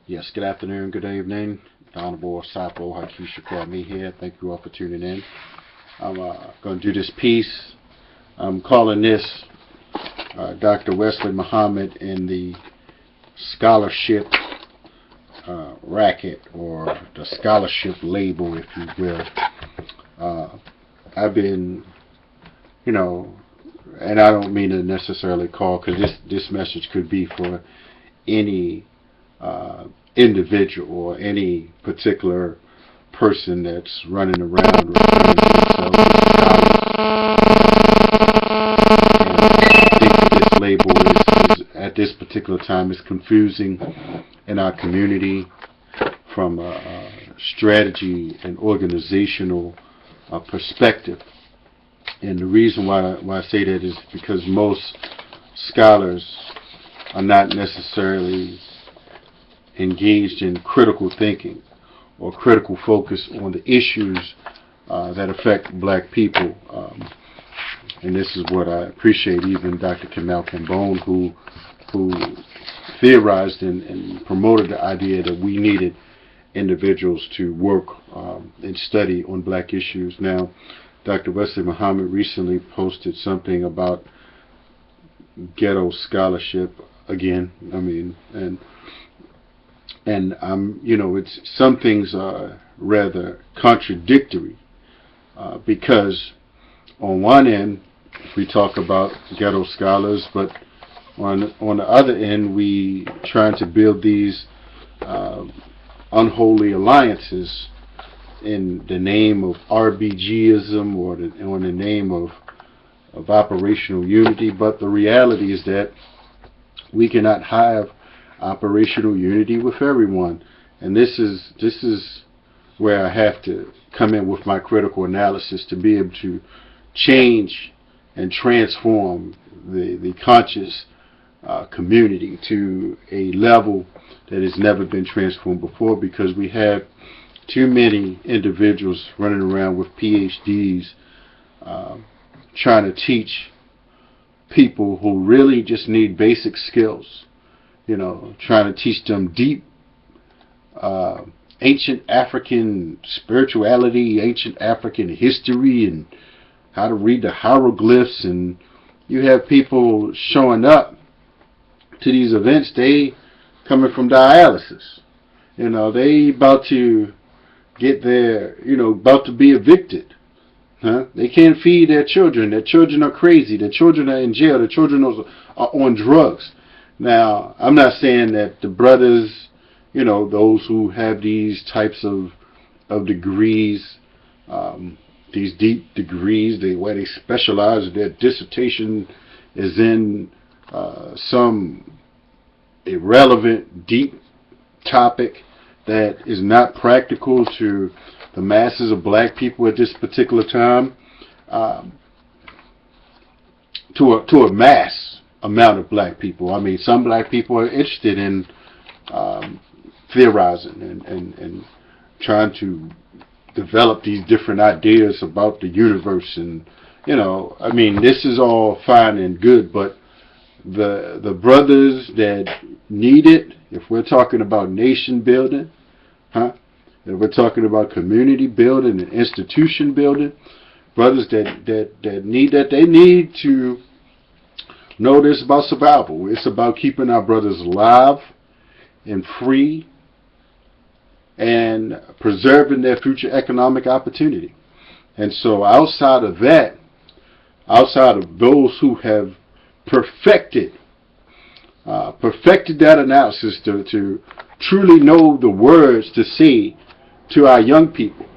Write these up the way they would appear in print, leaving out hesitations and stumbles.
Yes, good afternoon, good evening. The Honorable Sapo Hakeem Shakur me here. Thank you all for tuning in. I'm going to do this piece. I'm calling this Dr. Wesley Muhammad in the scholarship racket, or the scholarship label, if you will. I've been, and I don't mean to necessarily call, because this message could be for any individual or any particular person that's running around referring to themselves as scholars. And I think that this label is at this particular time is confusing in our community from a strategy and organizational perspective. And the reason why I say that is because most scholars are not necessarily engaged in critical thinking or critical focus on the issues that affect black people. And this is what I appreciate even Dr. Kamau Kambone, who theorized and promoted the idea that we needed individuals to work and study on black issues. Now, Dr. Wesley Muhammad recently posted something about ghetto scholarship again. It's some things are rather contradictory because on one end we talk about ghetto scholars, but on the other end we trying to build these unholy alliances in the name of RBGism or in the name of operational unity. But the reality is that we cannot have operational unity with everyone, and this is where I have to come in with my critical analysis to be able to change and transform the conscious community to a level that has never been transformed before, because we have too many individuals running around with PhDs trying to teach people who really just need basic skills. Trying to teach them deep ancient African spirituality, ancient African history, and how to read the hieroglyphs. And you have people showing up to these events, they coming from dialysis. They about to get their, about to be evicted. They can't feed their children. Their children are crazy. Their children are in jail. Their children are on drugs. Now, I'm not saying that the brothers, those who have these types of degrees, these deep degrees, where they specialize, their dissertation is in some irrelevant, deep topic that is not practical to the masses of black people at this particular time, to a mass amount of black people. Some black people are interested in theorizing and trying to develop these different ideas about the universe, and this is all fine and good, but the brothers that need it, if we're talking about nation building, if we're talking about community building and institution building, brothers that need that, they need to know this about survival. It's about keeping our brothers alive and free and preserving their future economic opportunity. And so outside of that, outside of those who have perfected that analysis to truly know the words to say to our young people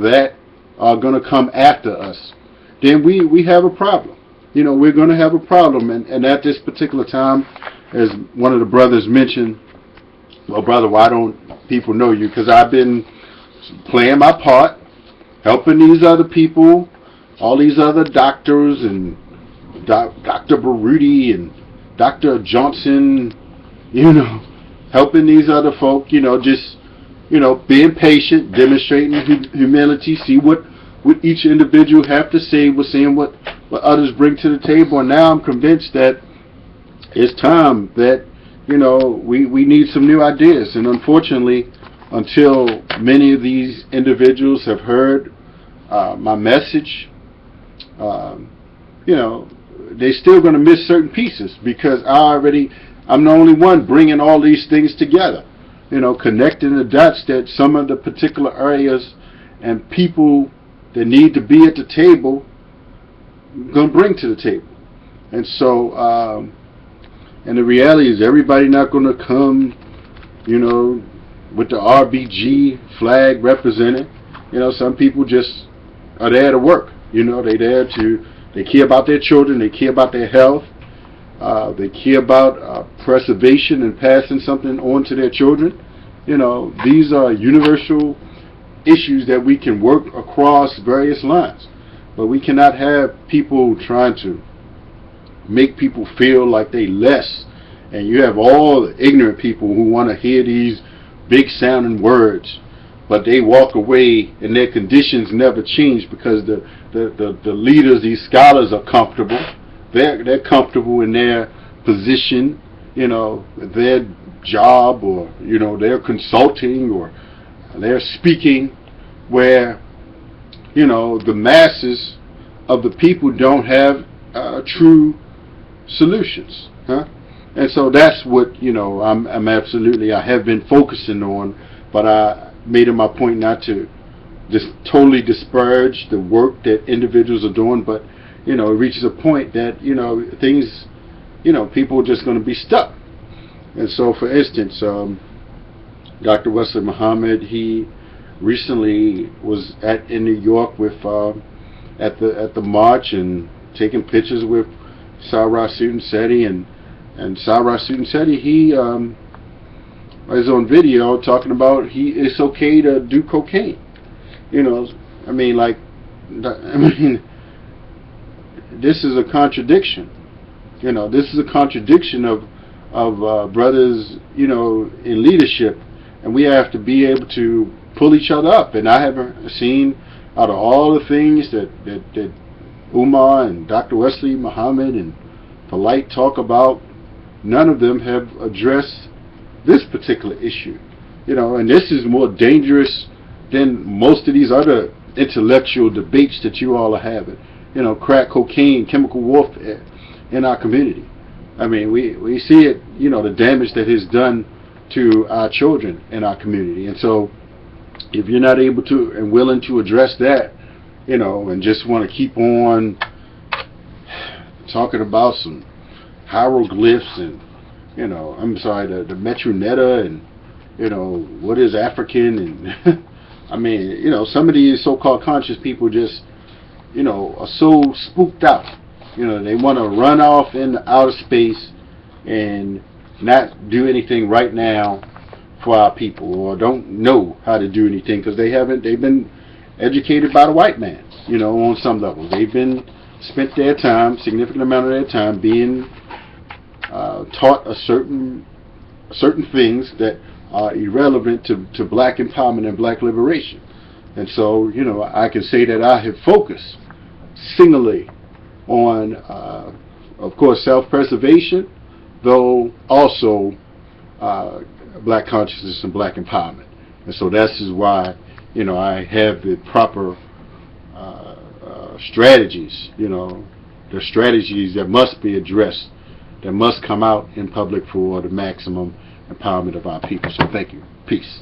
that are going to come after us, then we have a problem. We're going to have a problem. And at this particular time, as one of the brothers mentioned, well, brother, why don't people know you? Because I've been playing my part, helping these other people, all these other doctors, and Dr. Baruti and Dr. Johnson, helping these other folk, being patient, demonstrating humility, see what each individual have to say, seeing what others bring to the table. And now I'm convinced that it's time that we need some new ideas. And unfortunately, until many of these individuals have heard my message, they're still going to miss certain pieces, because I'm the only one bringing all these things together, connecting the dots that some of the particular areas and people that need to be at the table going to bring to the table. And so, and the reality is, everybody not going to come, with the RBG flag represented. Some people just are there to work. They care about their children, they care about their health, they care about preservation and passing something on to their children. These are universal issues that we can work across various lines. But we cannot have people trying to make people feel like they less. And you have all the ignorant people who want to hear these big sounding words, but they walk away and their conditions never change, because the leaders, these scholars, are comfortable. They're comfortable in their position, their job, or they're consulting, or they're speaking, where the masses of the people don't have true solutions, And so that's what I'm absolutely, I have been focusing on, but I made it my point not to just totally disparage the work that individuals are doing, but it reaches a point that things, people are just going to be stuck. And so, for instance, Dr. Wesley Muhammad, he recently was in New York with at the march and taking pictures with Sarah Seti, and Sarah Seti, he is on video talking about it's okay to do cocaine. This is a contradiction. This is a contradiction of brothers, in leadership, and we have to be able to pull each other up. And I haven't seen, out of all the things that Umar and Dr. Wesley Muhammad and Polite talk about, none of them have addressed this particular issue. And this is more dangerous than most of these other intellectual debates that you all are having. Crack cocaine, chemical warfare in our community. We see it, the damage that it's done to our children in our community. And so, if you're not able to and willing to address that, and just want to keep on talking about some hieroglyphs and, the Metronetta and, what is African, and, some of these so-called conscious people just, are so spooked out. They want to run off into outer space and not do anything right now for our people, or don't know how to do anything, because they've been educated by the white man, on some level. They've spent their time, significant amount of their time, being taught certain things that are irrelevant to black empowerment and black liberation. And so, I can say that I have focused singularly on, of course, self-preservation, though also black consciousness and black empowerment. And so this is why, I have the proper strategies, the strategies that must be addressed, that must come out in public for the maximum empowerment of our people. So thank you. Peace.